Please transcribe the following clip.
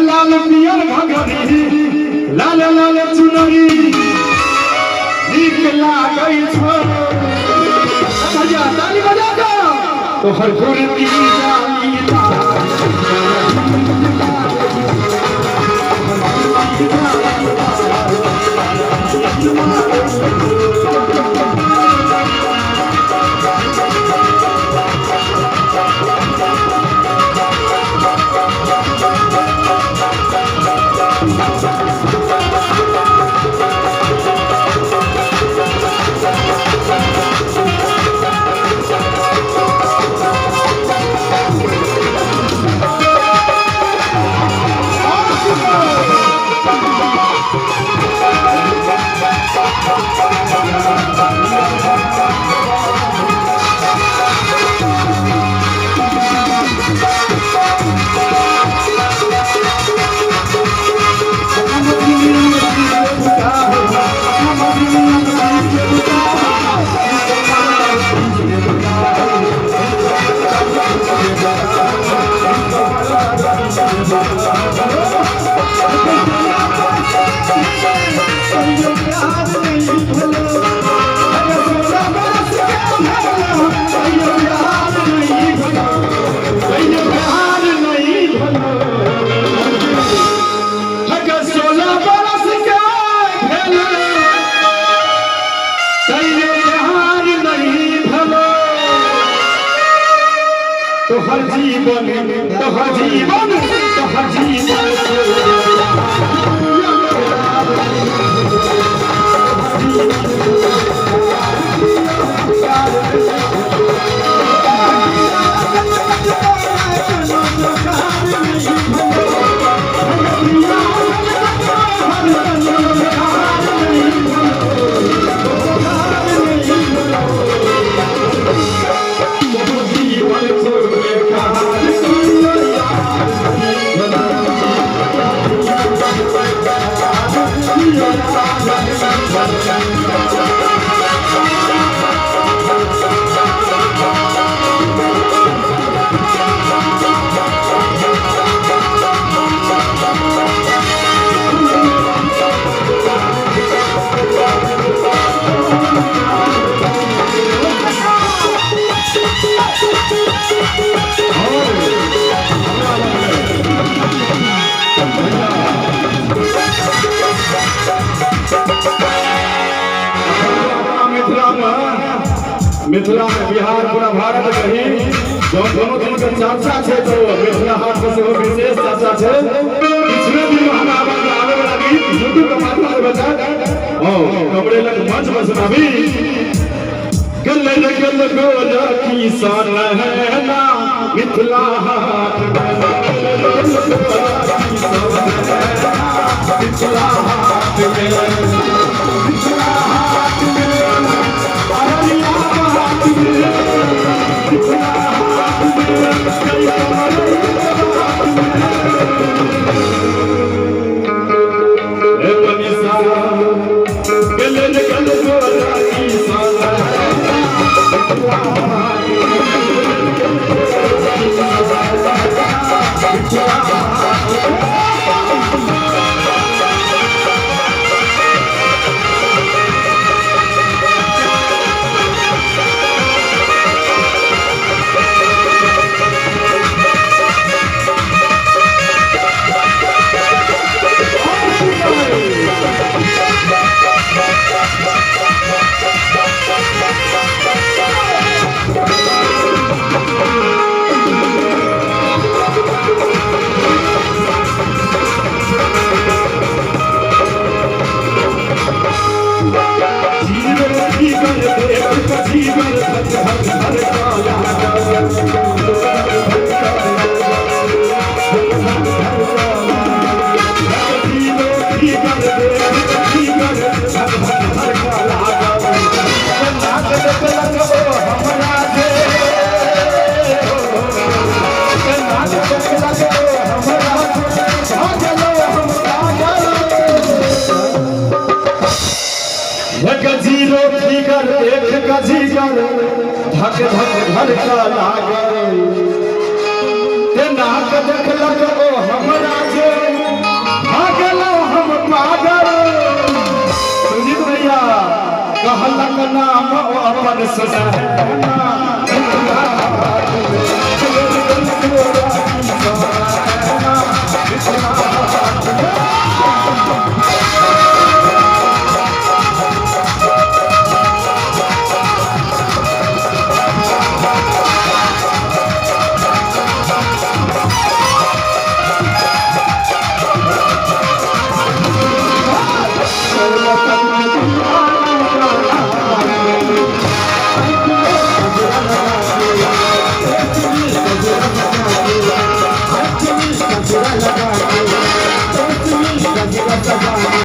लाल पियर घघरी लाल लाल चुनरी नीक लागै छो भैया ताली बजा दो तो हर गुरती जाली तोहर जीवन तोहर जीवन तोहर जीवन मिथिला में बिहार पूरा भारत कहीं दोनों दिन के चाचा छे तो मिथिला हाट से विशेष चाचा छे पिछले दिन हम आवे वाला गीत यूट्यूब के माध्यम से बजा कपड़े लग मंच पर सुनाबी गल गल गोरा की सान है ना मिथिला हाट मिथिला हाट जीरो फिगर देख कजीगर धक धक धड़का लागल ते नाक देखलक ओ हमरा जे भागलो हम पागल सुजीत भैया कहलक नाम ओ अपन